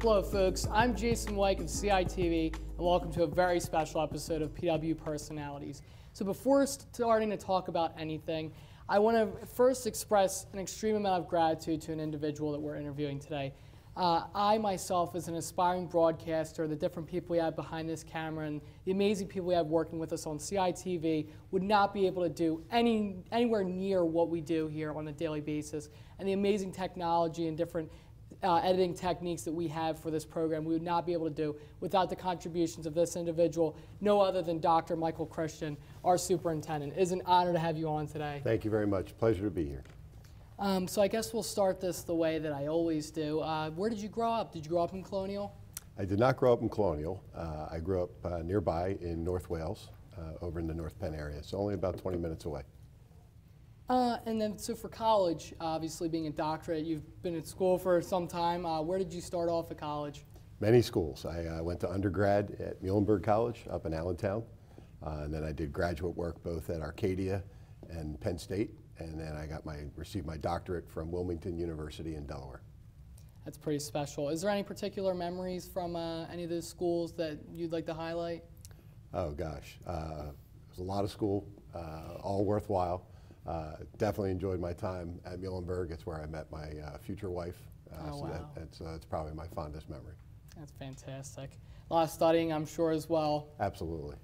Hello folks, I'm Jason Wyke of CITV and welcome to a very special episode of PW Personalities. So before starting to talk about anything, I want to first express an extreme amount of gratitude to an individual that we're interviewing today. I myself, as an aspiring broadcaster, the different people we have behind this camera and the amazing people we have working with us on CITV would not be able to do anywhere near what we do here on a daily basis. And the amazing technology and different editing techniques that we have for this program, we would not be able to do without the contributions of this individual, no other than Dr. Michael Christian, our superintendent. It is an honor to have you on today. Thank you very much. Pleasure to be here. So I guess we'll start this the way that I always do. Where did you grow up? Did you grow up in Colonial? I did not grow up in Colonial. I grew up nearby in North Wales, over in the North Penn area. So only about 20 minutes away. And then, so for college, obviously being a doctorate, you've been at school for some time. Where did you start off at college? Many schools. I went to undergrad at Muhlenberg College up in Allentown. And then I did graduate work both at Arcadia and Penn State. And then I received my doctorate from Wilmington University in Delaware. That's pretty special. Is there any particular memories from any of those schools that you'd like to highlight? Oh gosh, it was a lot of school, all worthwhile. Definitely enjoyed my time at Muhlenberg. It's where I met my future wife. Oh, wow. That's probably my fondest memory. That's fantastic. A lot of studying, I'm sure, as well. Absolutely.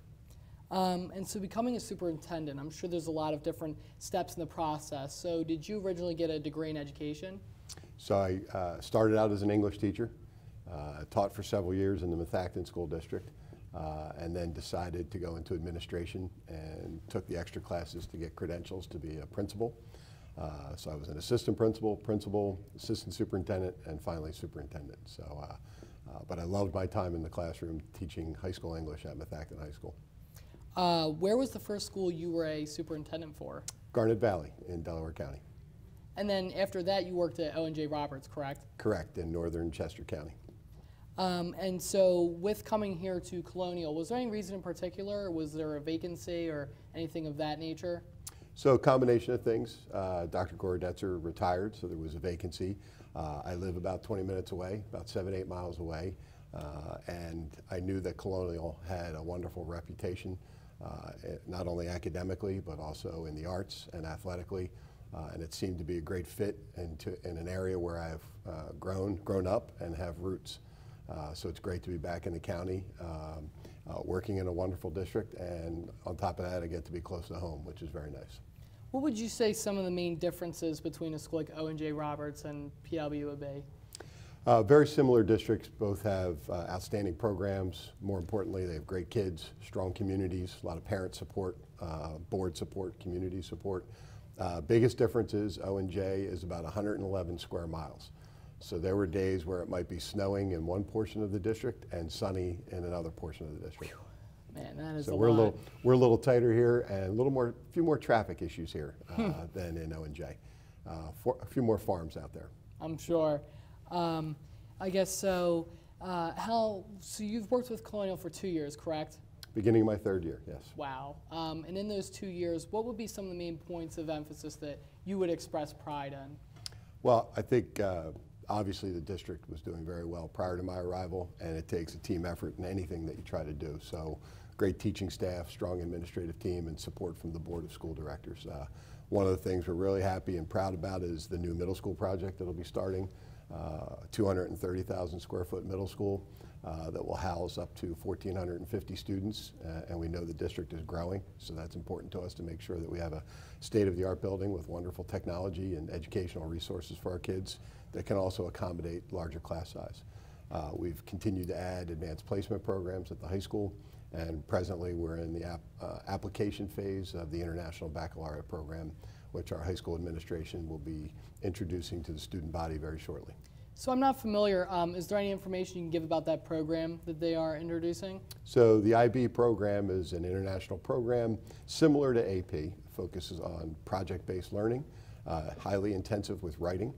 And so becoming a superintendent, I'm sure there's a lot of different steps in the process. So did you originally get a degree in education? So I started out as an English teacher, taught for several years in the Methacton School District, and then decided to go into administration and took the extra classes to get credentials to be a principal. So I was an assistant principal, assistant superintendent, and finally superintendent. So, but I loved my time in the classroom teaching high school English at Methacton High School. Where was the first school you were a superintendent for? Garnet Valley in Delaware County. And then after that, you worked at O&J Roberts, correct? Correct, in northern Chester County. And so with coming here to Colonial, was there any reason in particular? Was there a vacancy or anything of that nature? So a combination of things. Dr. Gorodetzer retired, so there was a vacancy. I live about 20 minutes away, about 7-8 miles away. And I knew that Colonial had a wonderful reputation, not only academically, but also in the arts and athletically. And it seemed to be a great fit in an area where I've grown up and have roots. So it's great to be back in the county, working in a wonderful district, and on top of that, I get to be close to home, which is very nice. What would you say some of the main differences between a school like O&J Roberts and PW would be? Very similar districts, both have outstanding programs. More importantly, they have great kids, strong communities, a lot of parent support, board support, community support. Biggest difference is O&J is about 111 square miles. So there were days where it might be snowing in one portion of the district and sunny in another portion of the district. Man, that is so a lot. lot. We're a little tighter here and a few more traffic issues here than in O&J. A few more farms out there. I'm sure. I guess so. So you've worked with Colonial for 2 years, correct? Beginning of my third year, yes. Wow. And in those 2 years, what would be some of the main points of emphasis that you would express pride in? Well, I think obviously the district was doing very well prior to my arrival, and it takes a team effort in anything that you try to do. So great teaching staff, strong administrative team, and support from the Board of School Directors. One of the things we're really happy and proud about is the new middle school project that will be starting, 230,000 square foot middle school that will house up to 1,450 students, and we know the district is growing, so that's important to us to make sure that we have a state-of-the-art building with wonderful technology and educational resources for our kids that can also accommodate larger class size. We've continued to add advanced placement programs at the high school, and presently we're in the application phase of the International Baccalaureate program, which our high school administration will be introducing to the student body very shortly. So I'm not familiar. Is there any information you can give about that program that they are introducing? So the IB program is an international program similar to AP. It focuses on project-based learning, highly intensive with writing.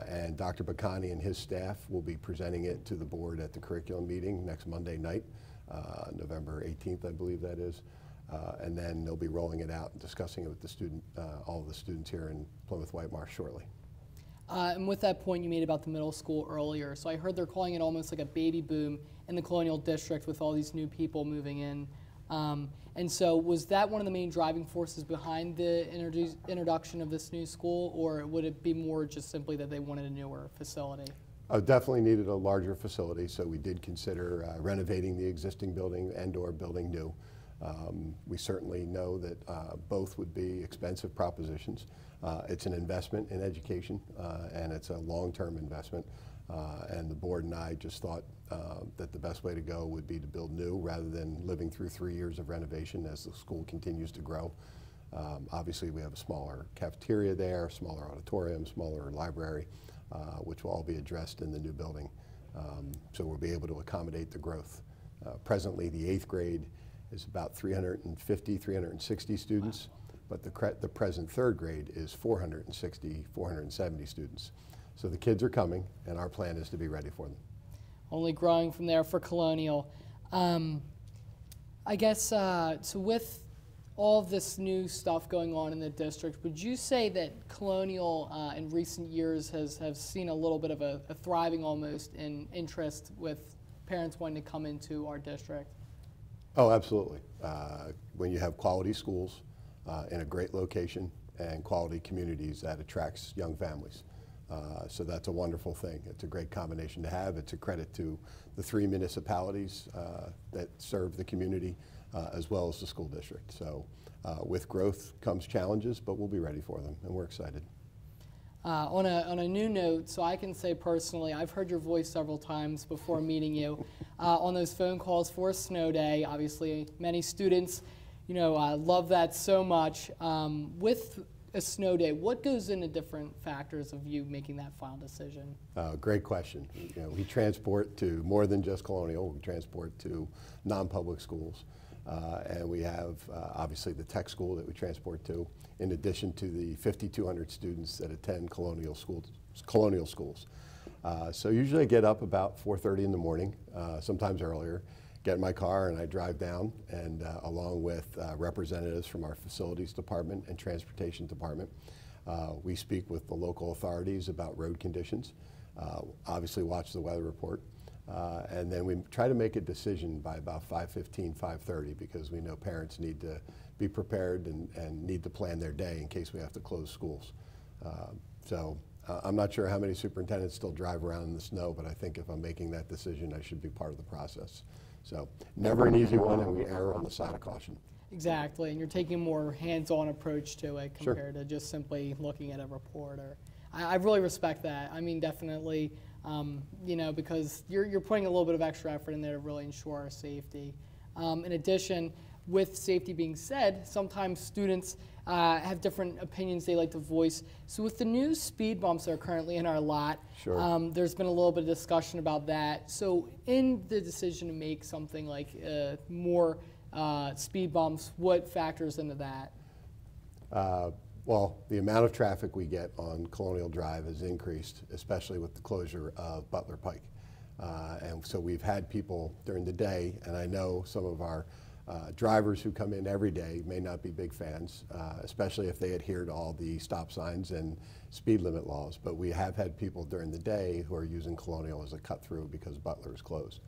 And Dr. Bacani and his staff will be presenting it to the board at the curriculum meeting next Monday night, November 18th, I believe that is. And then they'll be rolling it out and discussing it with the all of the students here in Plymouth White Marsh shortly. And with that point you made about the middle school earlier, so I heard they're calling it almost like a baby boom in the Colonial District with all these new people moving in. And so was that one of the main driving forces behind the introduction of this new school, or would it be more just simply that they wanted a newer facility? Definitely needed a larger facility, so we did consider renovating the existing building and/or building new. We certainly know that both would be expensive propositions. It's an investment in education, and it's a long-term investment. And the board and I just thought that the best way to go would be to build new rather than living through 3 years of renovation as the school continues to grow. Obviously, we have a smaller cafeteria there, smaller auditorium, smaller library, which will all be addressed in the new building. So we'll be able to accommodate the growth. Presently, the 8th grade is about 350, 360 students, but the present 3rd grade is 460, 470 students. So the kids are coming, and our plan is to be ready for them. Only growing from there for Colonial. I guess, so with all of this new stuff going on in the district, would you say that Colonial in recent years have seen a little bit of a thriving almost in interest with parents wanting to come into our district? Oh, absolutely. When you have quality schools in a great location and quality communities, that attracts young families. So that's a wonderful thing. It's a great combination to have. It's a credit to the 3 municipalities that serve the community as well as the school district. So with growth comes challenges, but we'll be ready for them, and we're excited. On a new note, so I can say personally, I've heard your voice several times before meeting you on those phone calls for Snow Day. Obviously, many students, love that so much. With a snow day, what goes into different factors of you making that final decision? Great question. We transport to more than just Colonial. We transport to non-public schools. And we have obviously the tech school that we transport to, in addition to the 5,200 students that attend Colonial schools. So usually I get up about 4:30 in the morning, sometimes earlier, get in my car and I drive down, and along with representatives from our facilities department and transportation department, we speak with the local authorities about road conditions, obviously watch the weather report, and then we try to make a decision by about 5:15, 5:30, because we know parents need to be prepared and need to plan their day in case we have to close schools. I'm not sure how many superintendents still drive around in the snow, but I think if I'm making that decision, I should be part of the process. So never an easy one, and we err on the side of caution. Exactly, and you're taking a more hands-on approach to it compared Sure. to just simply looking at a report. I really respect that. I mean, definitely, because you're putting a little bit of extra effort in there to really ensure our safety. In addition, with safety being said, sometimes students have different opinions they like to voice. So with the new speed bumps that are currently in our lot, Sure. There's been a little bit of discussion about that. So in the decision to make something like more speed bumps, what factors into that? Well, the amount of traffic we get on Colonial Drive has increased, especially with the closure of Butler Pike. And so we've had people during the day, and I know some of our drivers who come in every day may not be big fans, especially if they adhere to all the stop signs and speed limit laws. But we have had people during the day who are using Colonial as a cut through because Butler is closed.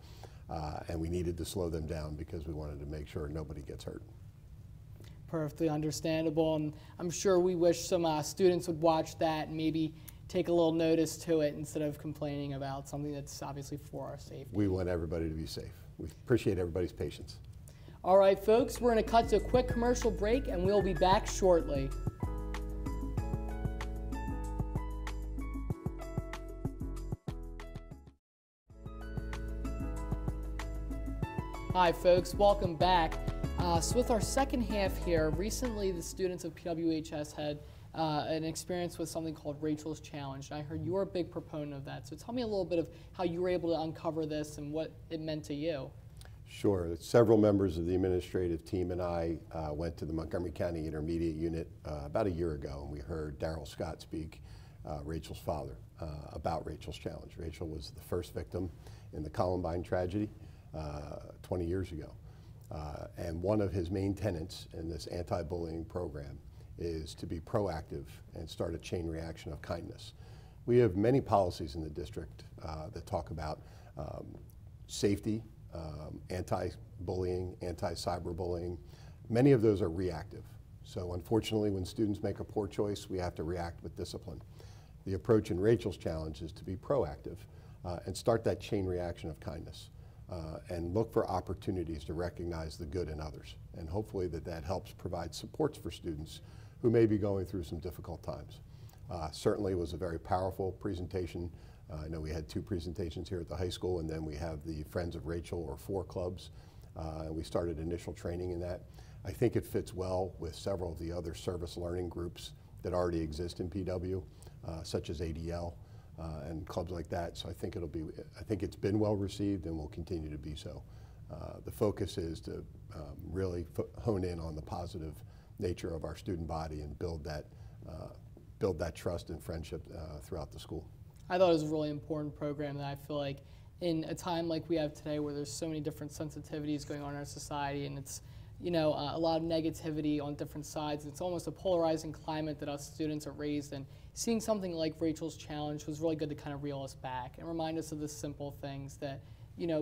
And we needed to slow them down because we wanted to make sure nobody gets hurt. Perfectly understandable, and I'm sure we wish some students would watch that and maybe take a little notice to it instead of complaining about something that's obviously for our safety. We want everybody to be safe. We appreciate everybody's patience. All right, folks, we're going to cut to a quick commercial break, and we'll be back shortly. Hi, folks, welcome back. So with our second half here, recently the students of PWHS had an experience with something called Rachel's Challenge. And I heard you're a big proponent of that. So tell me a little bit of how you were able to uncover this and what it meant to you. Sure. Several members of the administrative team and I went to the Montgomery County Intermediate Unit about a year ago, and we heard Darrell Scott speak, Rachel's father, about Rachel's Challenge. Rachel was the first victim in the Columbine tragedy 20 years ago. And one of his main tenets in this anti-bullying program is to be proactive and start a chain reaction of kindness. We have many policies in the district that talk about safety, anti-bullying, anti-cyberbullying. Many of those are reactive. So unfortunately, when students make a poor choice, we have to react with discipline. The approach in Rachel's challenge is to be proactive and start that chain reaction of kindness and look for opportunities to recognize the good in others. And hopefully that helps provide supports for students who may be going through some difficult times. Certainly was a very powerful presentation. I know we had 2 presentations here at the high school, and then we have the Friends of Rachel, or 4 clubs. And we started initial training in that. I think it fits well with several of the other service learning groups that already exist in PW, such as ADL and clubs like that. So I think it's been well received and will continue to be so. The focus is to really hone in on the positive nature of our student body and build that trust and friendship throughout the school. I thought it was a really important program that I feel like in a time like we have today where there's so many different sensitivities going on in our society, and it's a lot of negativity on different sides. It's almost a polarizing climate that us students are raised in. Seeing something like Rachel's Challenge was really good to kind of reel us back and remind us of the simple things that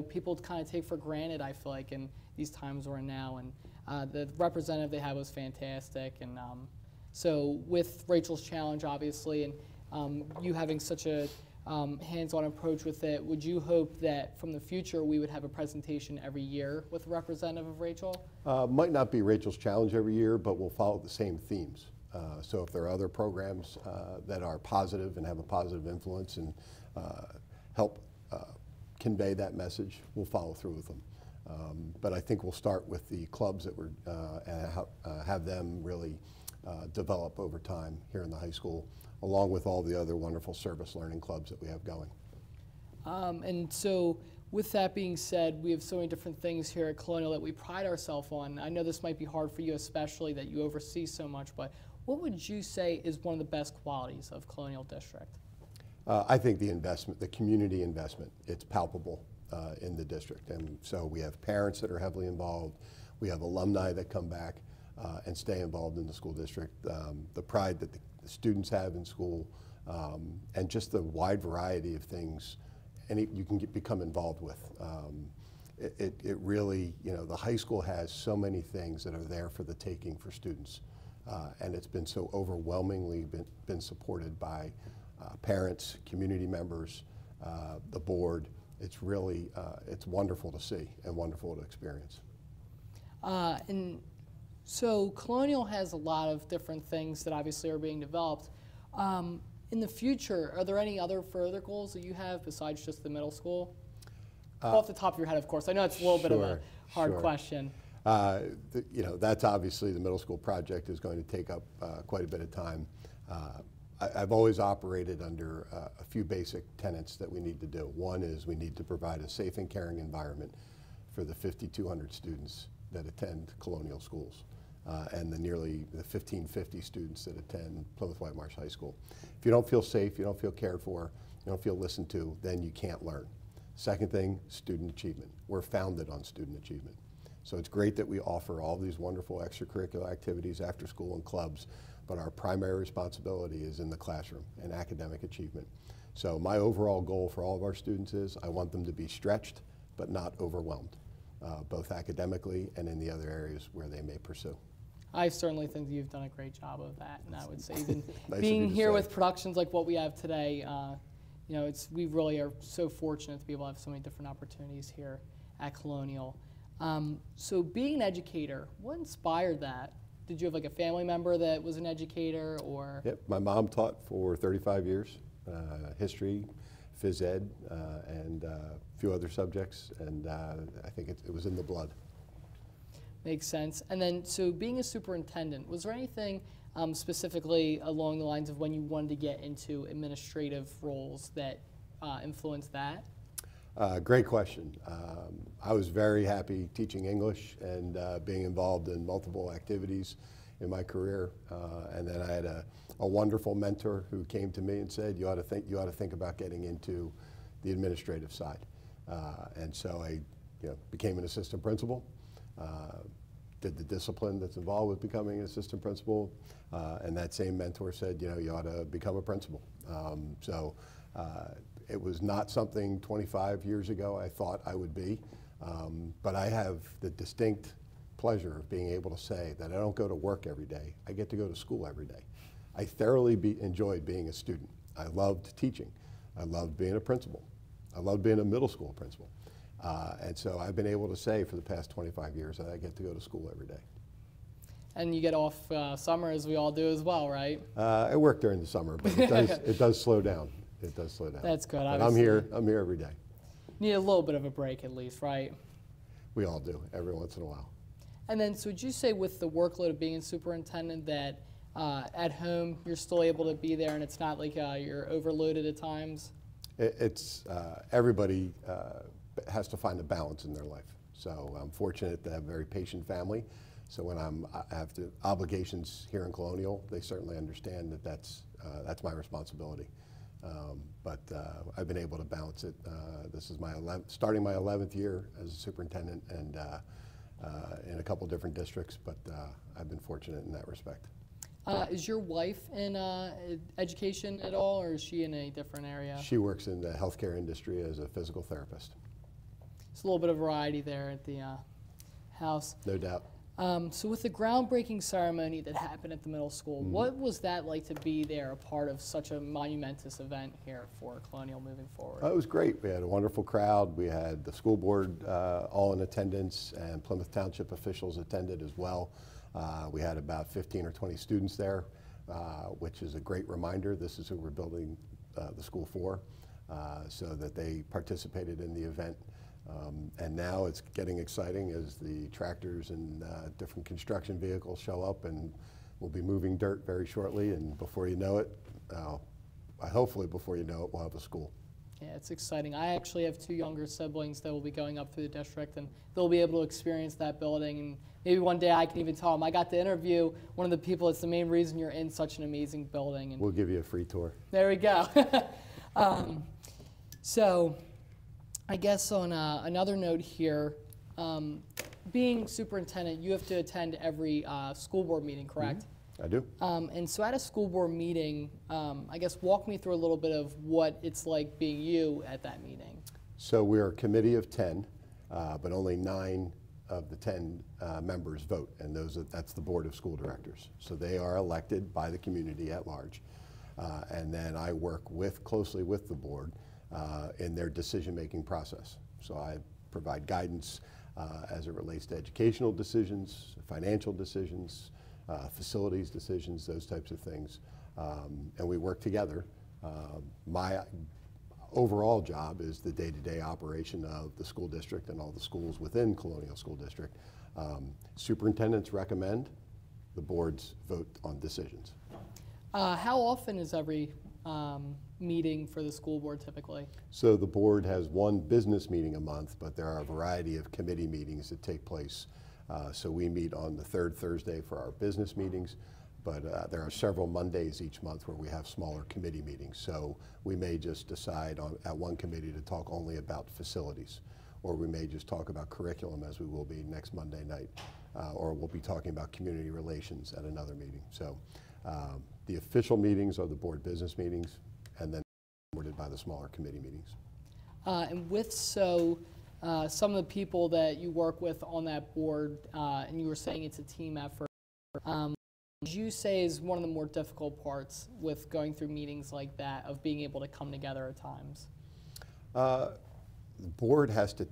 people kind of take for granted, I feel like, in these times we're in now. And the representative they had was fantastic. And so with Rachel's Challenge, obviously, and you having such a hands-on approach with it, would you hope that from the future we would have a presentation every year with a representative of Rachel? Might not be Rachel's Challenge every year, but we'll follow the same themes. So if there are other programs that are positive and have a positive influence and help convey that message, we'll follow through with them. But I think we'll start with the clubs that we're, and have them really develop over time here in the high school, along with all the other wonderful service learning clubs that we have going. And so with that being said, we have so many different things here at Colonial that we pride ourselves on. I know this might be hard for you, especially that you oversee so much, but what would you say is one of the best qualities of Colonial District? I think the investment, the community investment, it's palpable in the district. And so we have parents that are heavily involved. We have alumni that come back and stay involved in the school district. The pride that the students have in school, and just the wide variety of things you can become involved with. It really, the high school has so many things that are there for the taking for students. And it's been so overwhelmingly been supported by parents, community members, the board. It's really, it's wonderful to see and wonderful to experience. And so Colonial has a lot of different things that obviously are being developed. In the future, are there any other further goals that you have besides just the middle school? Off the top of your head, of course. I know it's a little bit of a hard question. That's obviously the middle school project is going to take up quite a bit of time. I've always operated under a few basic tenets that we need to do. One is we need to provide a safe and caring environment for the 5,200 students that attend Colonial schools and the nearly 1,550 students that attend Plymouth White Marsh High School. If you don't feel safe, you don't feel cared for, you don't feel listened to, then you can't learn. Second thing, student achievement. We're founded on student achievement. So it's great that we offer all these wonderful extracurricular activities after school and clubs, but our primary responsibility is in the classroom and academic achievement. So my overall goal for all of our students is I want them to be stretched but not overwhelmed, both academically and in the other areas where they may pursue. I certainly think that you've done a great job of that, and I would say even Nice being here with productions like what we have today, we really are so fortunate to be able to have so many different opportunities here at Colonial. So being an educator, what inspired that? Did you have like a family member that was an educator, or? Yep, my mom taught for 35 years, history, phys ed, and a few other subjects, and I think it was in the blood. Makes sense. And then, so being a superintendent, was there anything specifically along the lines of when you wanted to get into administrative roles that influenced that? Great question. I was very happy teaching English and being involved in multiple activities in my career. And then I had a wonderful mentor who came to me and said, you ought to think about getting into the administrative side. And so I became an assistant principal, did the discipline that's involved with becoming an assistant principal. And that same mentor said, you ought to become a principal. It was not something 25 years ago I thought I would be, but I have the distinct pleasure of being able to say that I don't go to work every day. I get to go to school every day. I thoroughly enjoyed being a student. I loved teaching. I loved being a principal. I loved being a middle school principal. And so I've been able to say for the past 25 years that I get to go to school every day. And you get off summer, as we all do as well, right? I work during the summer, but it does slow down. It does slow down. That's good. But I'm here every day. Need a little bit of a break at least, right? We all do, every once in a while. And then, so would you say with the workload of being a superintendent that at home you're still able to be there and it's not like you're overloaded at times? Everybody has to find a balance in their life. So I'm fortunate to have a very patient family. So when I have obligations here in Colonial, they certainly understand that that's my responsibility. But I've been able to balance it. This is starting my 11th year as a superintendent, and in a couple different districts, but I've been fortunate in that respect. Is your wife in education at all, or is she in a different area? She works in the healthcare industry as a physical therapist. It's a little bit of variety there at the house. No doubt. So with the groundbreaking ceremony that happened at the middle school, what was that like to be there, a part of such a monumentous event here for Colonial moving forward? It was great. We had a wonderful crowd. We had the school board all in attendance, and Plymouth Township officials attended as well. We had about 15 or 20 students there, which is a great reminder. This is who we're building the school for, so that they participated in the event. And now it's getting exciting as the tractors and different construction vehicles show up, and we'll be moving dirt very shortly, and before you know it, hopefully before you know it, we'll have a school. Yeah, it's exciting. I actually have two younger siblings that will be going up through the district, and they'll be able to experience that building, and maybe one day I can even tell them I got to interview one of the people that's the main reason you're in such an amazing building. And we'll give you a free tour. There we go. So I guess on another note here, being superintendent, you have to attend every school board meeting, correct? I do. And so at a school board meeting, I guess walk me through a little bit of what it's like being you at that meeting. So we're a committee of 10, but only 9 of the 10 members vote, and that's the board of school directors. So they are elected by the community at large. And then I work closely with the board in their decision-making process. So I provide guidance as it relates to educational decisions, financial decisions, facilities decisions, those types of things. And we work together. My overall job is the day-to-day operation of the school district and all the schools within Colonial School District. Superintendents recommend, the boards vote on decisions. How often is every meeting for the school board typically? So the board has one business meeting a month, but there are a variety of committee meetings that take place. So we meet on the third Thursday for our business meetings, but there are several Mondays each month where we have smaller committee meetings. So we may just decide at one committee to talk only about facilities, or we may just talk about curriculum, as we will be next Monday night, or we'll be talking about community relations at another meeting. So the official meetings are the board business meetings, and then supported by the smaller committee meetings. And with some of the people that you work with on that board, and you were saying it's a team effort, would you say is one of the more difficult parts with going through meetings like that, of being able to come together at times? The board has to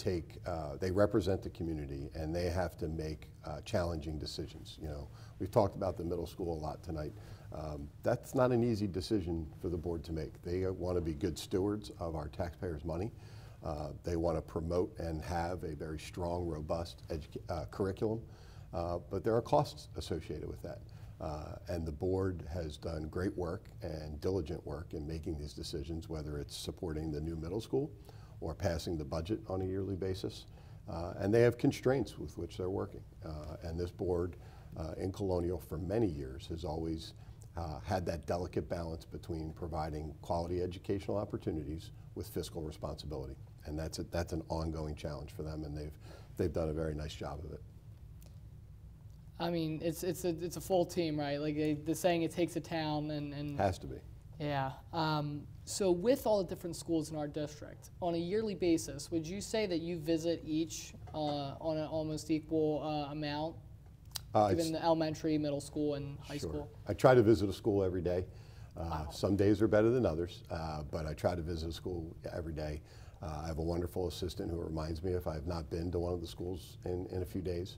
they represent the community, and they have to make challenging decisions. You know, we've talked about the middle school a lot tonight. That's not an easy decision for the board to make. They want to be good stewards of our taxpayers' money. They want to promote and have a very strong, robust curriculum, but there are costs associated with that. And the board has done great work and diligent work in making these decisions, whether it's supporting the new middle school or passing the budget on a yearly basis. And they have constraints with which they're working. And this board in Colonial for many years has always had that delicate balance between providing quality educational opportunities with fiscal responsibility. And that's an ongoing challenge for them, and they've done a very nice job of it. I mean, it's a full team, right? Like the saying, it takes a town, and has to be. Yeah. So with all the different schools in our district, on a yearly basis, would you say that you visit each on an almost equal amount, given the elementary, middle school, and high school? I try to visit a school every day. Some days are better than others, but I try to visit a school every day. I have a wonderful assistant who reminds me if I have not been to one of the schools in a few days.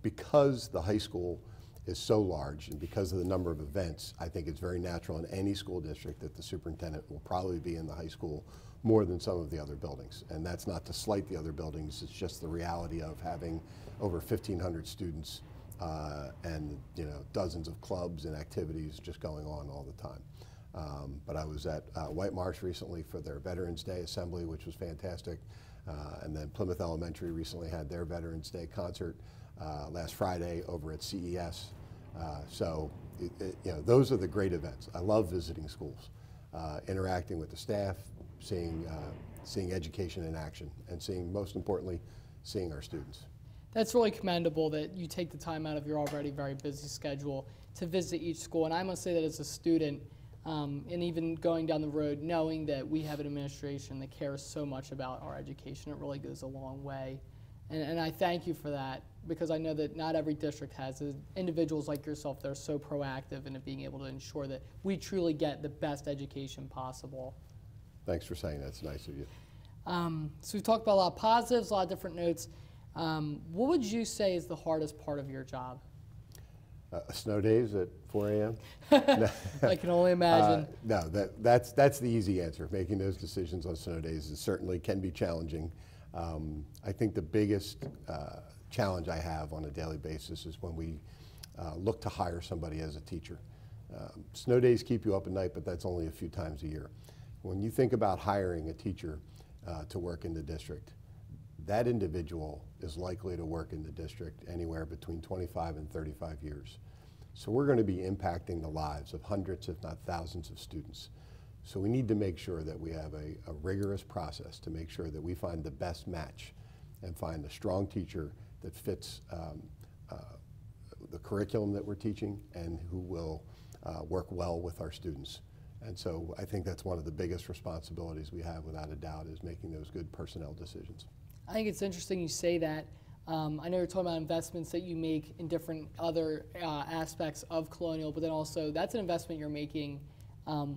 Because the high school is so large and because of the number of events, I think it's very natural in any school district that the superintendent will probably be in the high school more than some of the other buildings. And that's not to slight the other buildings, it's just the reality of having over 1,500 students and dozens of clubs and activities just going on all the time. But I was at White Marsh recently for their Veterans Day Assembly, which was fantastic. And then Plymouth Elementary recently had their Veterans Day concert last Friday over at CES. So those are the great events. I love visiting schools, interacting with the staff, seeing education in action, and most importantly, seeing our students. That's really commendable that you take the time out of your already very busy schedule to visit each school. And I must say that as a student, and even going down the road, knowing that we have an administration that cares so much about our education, it really goes a long way. And I thank you for that, because I know that not every district has individuals like yourself that are so proactive in being able to ensure that we truly get the best education possible. Thanks for saying that. It's nice of you. So we've talked about a lot of positives, a lot of different notes. What would you say is the hardest part of your job? Snow days at 4 a.m.? I can only imagine. No, that's the easy answer. Making those decisions on snow days certainly can be challenging. I think the biggest challenge I have on a daily basis is when we look to hire somebody as a teacher. Snow days keep you up at night, but that's only a few times a year. When you think about hiring a teacher to work in the district, that individual is likely to work in the district anywhere between 25 and 35 years. So we're going to be impacting the lives of hundreds, if not thousands, of students. So we need to make sure that we have a rigorous process to make sure that we find the best match and find a strong teacher that fits the curriculum that we're teaching and who will work well with our students. And so I think that's one of the biggest responsibilities we have, without a doubt, is making those good personnel decisions. I think it's interesting you say that. I know you're talking about investments that you make in different other aspects of Colonial, but then also that's an investment you're making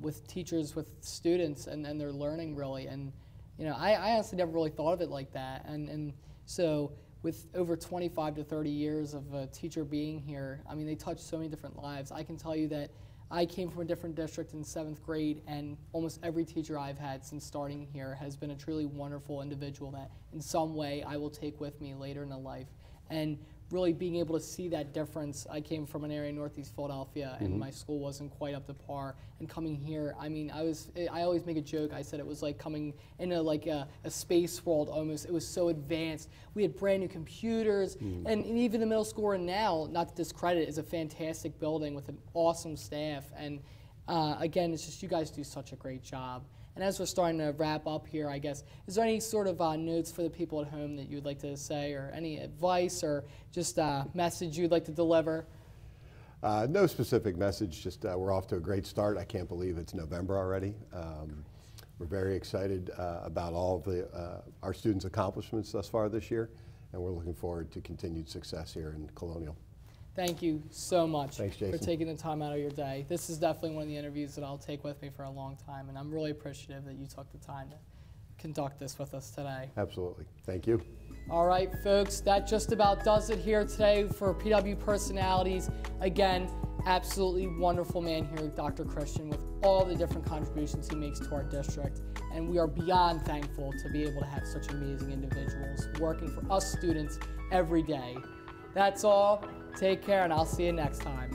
with teachers, with students, and their learning, really. And I honestly never really thought of it like that. And so with over 25 to 30 years of a teacher being here, I mean, they touch so many different lives. I can tell you that I came from a different district in 7th grade, and almost every teacher I've had since starting here has been a truly wonderful individual that in some way I will take with me later in the life. And really being able to see that difference. I came from an area in Northeast Philadelphia, and my school wasn't quite up to par. And coming here, I mean, I always make a joke. I said it was like coming into like a space world almost. It was so advanced. We had brand new computers, and even the middle school we're in now, not to discredit, is a fantastic building with an awesome staff. And again, it's just you guys do such a great job. And as we're starting to wrap up here, I guess, is there any sort of notes for the people at home that you'd like to say, or any advice, or just a message you'd like to deliver? No specific message, just we're off to a great start. I can't believe it's November already. We're very excited about all of our students' accomplishments thus far this year, and we're looking forward to continued success here in Colonial. Thank you so much for taking the time out of your day. This is definitely one of the interviews that I'll take with me for a long time, and I'm really appreciative that you took the time to conduct this with us today. Absolutely. Thank you. All right, folks, that just about does it here today for PW Personalities. Again, absolutely wonderful man here, Dr. Christian, with all the different contributions he makes to our district. And we are beyond thankful to be able to have such amazing individuals working for us students every day. That's all. Take care, and I'll see you next time.